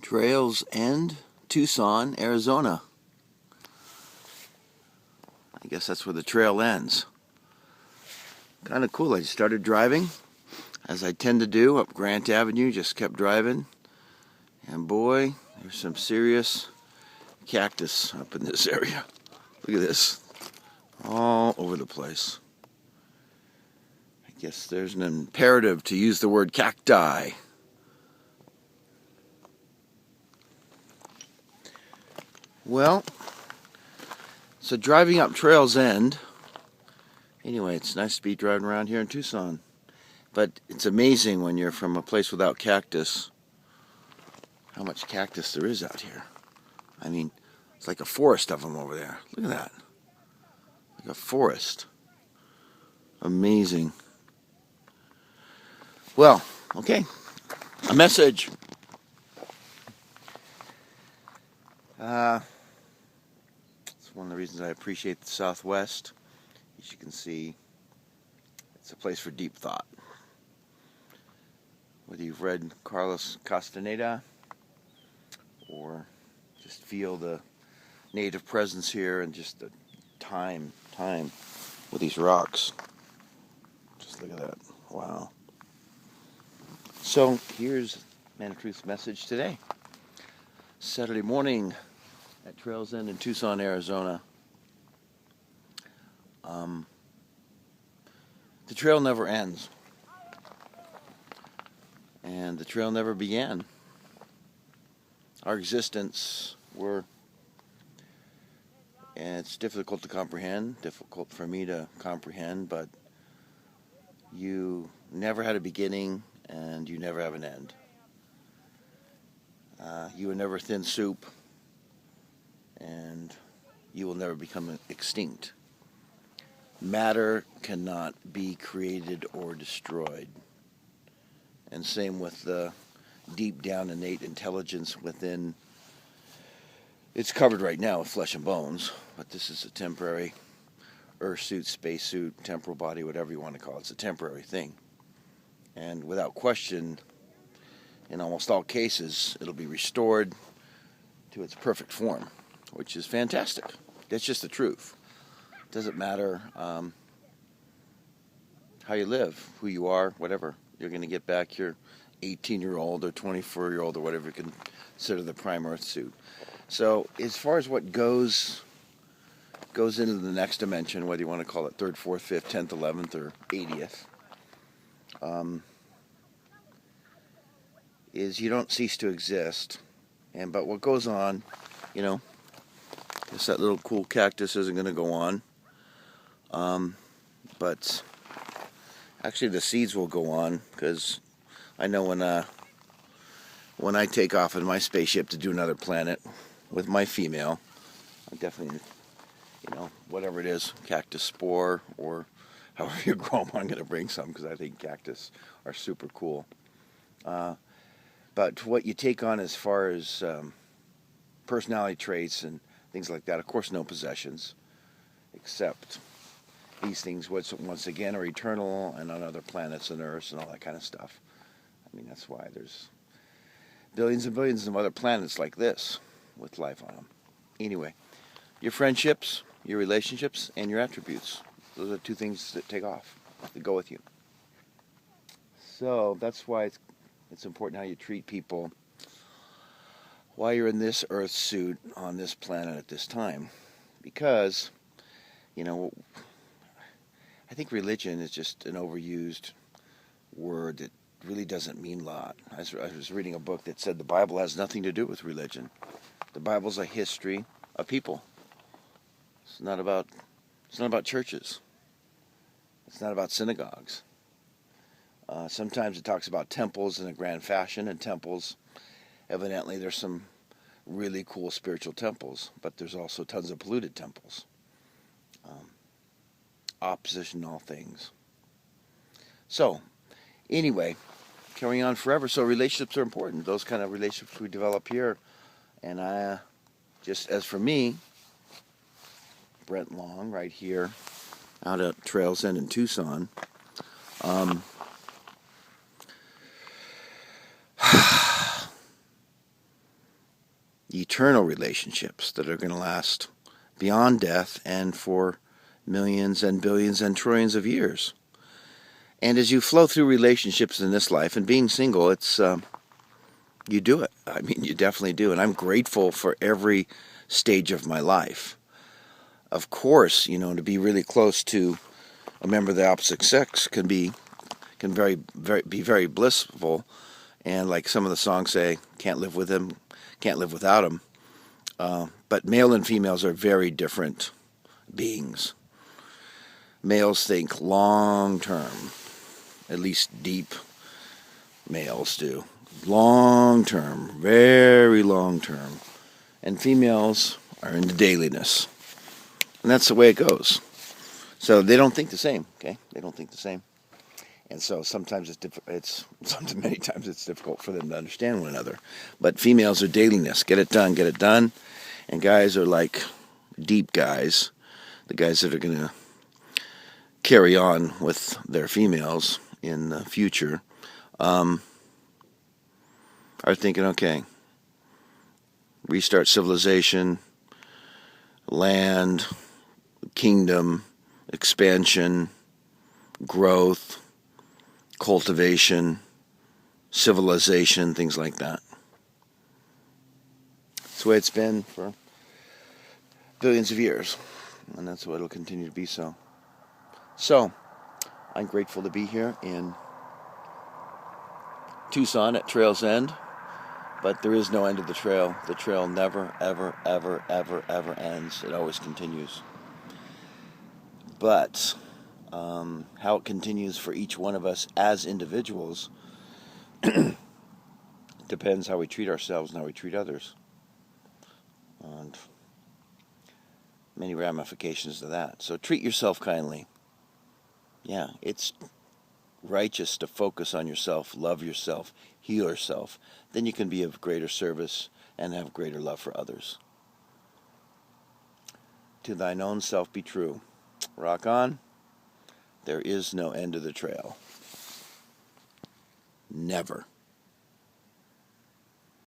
Trails End, Tucson, Arizona. I guess that's where the trail ends. Kind of cool. I started driving, as I tend to do, up Grant Avenue. Just kept driving. And boy, there's some serious cactus up in this area. Look at this. All over the place. I guess there's an imperative to use the word cacti. Well, so driving up Trails End, anyway, it's nice to be driving around here in Tucson. But it's amazing when you're from a place without cactus, how much cactus there is out here. I mean, it's like a forest of them over there. Look at that. Like a forest. Amazing. Well, okay. A message. It's one of the reasons I appreciate the Southwest. As you can see, it's a place for deep thought. Whether you've read Carlos Castaneda or just feel the native presence here and just the time with these rocks. Just look at that. Wow. So here's Man of Truth's message today. Saturday morning at Trails End in Tucson, Arizona. The trail never ends. And the trail never began. Our existence and it's difficult to comprehend, difficult for me to comprehend, but you never had a beginning and you never have an end. You were never thin soup, and you will never become extinct. Matter cannot be created or destroyed. And same with the deep down innate intelligence within. It's covered right now with flesh and bones, but this is a temporary earth suit, space suit, temporal body, whatever you want to call it. It's a temporary thing. And without question, in almost all cases, it'll be restored to its perfect form, which is fantastic. That's just the truth. It doesn't matter how you live, who you are, whatever. You're going to get back your 18-year-old or 24-year-old or whatever you consider the prime earth suit. So as far as what goes into the next dimension, whether you want to call it 3rd, 4th, 5th, 10th, 11th, or 80th, is you don't cease to exist. But what goes on, guess that little cool cactus isn't going to go on. But actually the seeds will go on, because I know when I take off in my spaceship to do another planet with my female, I definitely, whatever it is, cactus spore or however you grow them, I'm going to bring some because I think cactus are super cool. But what you take on as far as personality traits and things like that, of course, no possessions, except these things, once again, are eternal and on other planets and Earth and all that kind of stuff. I mean, that's why there's billions and billions of other planets like this with life on them. Anyway, your friendships, your relationships, and your attributes. Those are two things that take off, that go with you. So that's why it's important how you treat people while you're in this Earth suit on this planet at this time. Because, I think religion is just an overused word that really doesn't mean a lot. I was reading a book that said the Bible has nothing to do with religion. The Bible's a history of people. It's not about churches. It's not about synagogues. Sometimes it talks about temples in a grand fashion, and temples, evidently there's some really cool spiritual temples, but there's also tons of polluted temples. Opposition to all things. So, anyway, carrying on forever. So relationships are important. Those kind of relationships we develop here. And just as for me, Brent Long, right here, out at Trails End in Tucson, eternal relationships that are going to last beyond death and for millions and billions and trillions of years. And as you flow through relationships in this life, and being single, it's you do it. I mean, you definitely do. And I'm grateful for every stage of my life. Of course, to be really close to a member of the opposite sex can be very blissful. And like some of the songs say, can't live with him, can't live without him. But male and females are very different beings. Males think long term, at least deep males do. Long term, very long term. And females are into dailiness. And that's the way it goes. So they don't think the same, okay? They don't think the same. And so sometimes many times it's difficult for them to understand one another. But females are dailiness. Get it done, get it done. And guys are like deep guys, the guys that are going to carry on with their females in the future, are thinking, okay, restart civilization, land, kingdom, expansion, growth, cultivation, civilization, things like that. It's the way it's been for billions of years, and that's what it'll continue to be so. So, I'm grateful to be here in Tucson at Trail's End, but there is no end of the trail. The trail never, ever, ever, ever, ever ends. It always continues. But how it continues for each one of us as individuals depends how we treat ourselves and how we treat others. And many ramifications to that. So treat yourself kindly. Yeah, it's righteous to focus on yourself, love yourself, heal yourself. Then you can be of greater service and have greater love for others. To thine own self be true. Rock on. There is no end to the trail. Never.